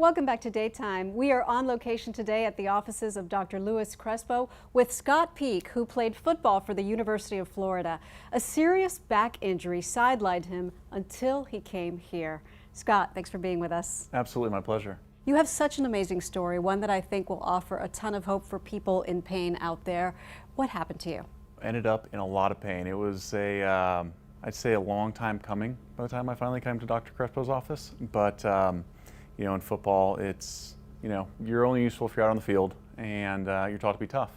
Welcome back to Daytime. We are on location today at the offices of Dr. Louis Crespo with Scott Peak, who played football for the University of Florida. A serious back injury sidelined him until he came here. Scott, thanks for being with us. Absolutely, my pleasure. You have such an amazing story, one that I think will offer a ton of hope for people in pain out there. What happened to you? I ended up in a lot of pain. It was I'd say a long time coming by the time I finally came to Dr. Crespo's office. But you know, in football, it's, you know, you're only useful if you're out on the field, and you're taught to be tough.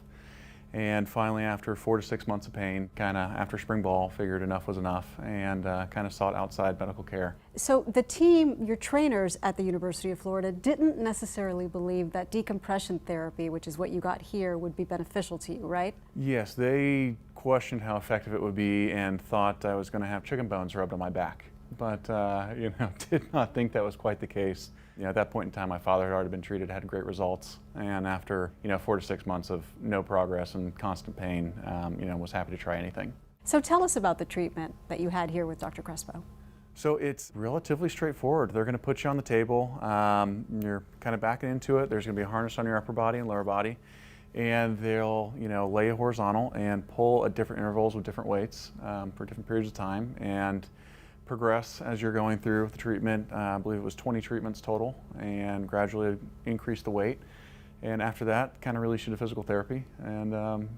And finally, after 4 to 6 months of pain, kind of after spring ball, figured enough was enough, and kind of sought outside medical care. So the team, your trainers at the University of Florida, didn't necessarily believe that decompression therapy, which is what you got here, would be beneficial to you, right? Yes, they questioned how effective it would be and thought I was going to have chicken bones rubbed on my back. But you know, did not think that was quite the case. You know, at that point in time, my father had already been treated, had great results, and after 4 to 6 months of no progress and constant pain, you know, was happy to try anything. So tell us about the treatment that you had here with Dr. Crespo. So it's relatively straightforward. They're going to put you on the table. You're kind of backing into it. There's going to be a harness on your upper body and lower body, and they'll lay you horizontal and pull at different intervals with different weights for different periods of time, and progress as you're going through the treatment. I believe it was 20 treatments total, and gradually increase the weight. And after that, kind of release you to physical therapy. And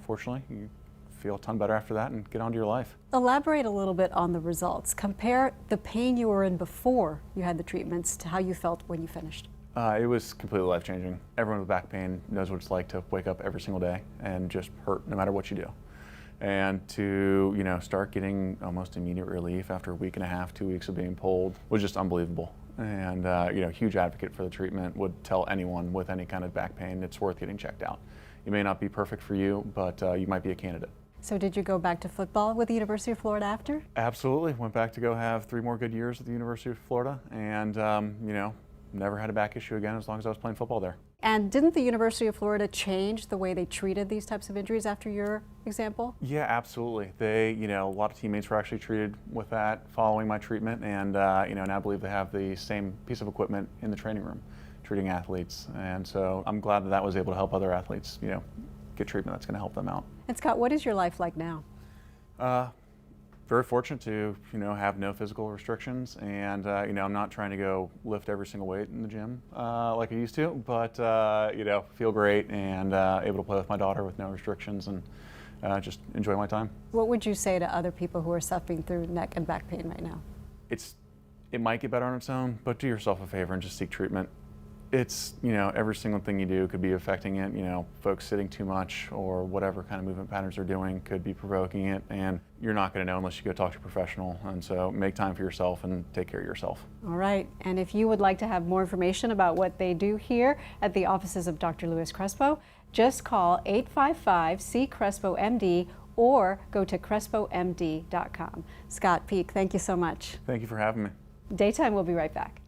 fortunately, you feel a ton better after that and get on to your life. Elaborate a little bit on the results. Compare the pain you were in before you had the treatments to how you felt when you finished. It was completely life-changing. Everyone with back pain knows what it's like to wake up every single day and just hurt no matter what you do. And to start getting almost immediate relief after a week and a half, 2 weeks of being pulled was just unbelievable. And huge advocate for the treatment. Would tell anyone with any kind of back pain it's worth getting checked out. It may not be perfect for you, but you might be a candidate. So did you go back to football with the University of Florida after? Absolutely. Went back to go have 3 more good years at the University of Florida, and never had a back issue again as long as I was playing football there. And didn't the University of Florida change the way they treated these types of injuries after your example? Yeah, absolutely. They, a lot of teammates were actually treated with that following my treatment, and now I believe they have the same piece of equipment in the training room, treating athletes. And so I'm glad that that was able to help other athletes, get treatment that's going to help them out. And Scott, what is your life like now? Very fortunate to, have no physical restrictions, and I'm not trying to go lift every single weight in the gym like I used to, but feel great and able to play with my daughter with no restrictions and just enjoy my time. What would you say to other people who are suffering through neck and back pain right now? It might get better on its own, but do yourself a favor and just seek treatment. It's, every single thing you do could be affecting it. Folks sitting too much or whatever kind of movement patterns they're doing could be provoking it, and you're not going to know unless you go talk to a professional. And so make time for yourself and take care of yourself. All right. And if you would like to have more information about what they do here at the offices of Dr. Louis Crespo, just call 855-C-CRESPO-MD or go to CrespoMD.com. Scott Peak, thank you so much. Thank you for having me. Daytime will be right back.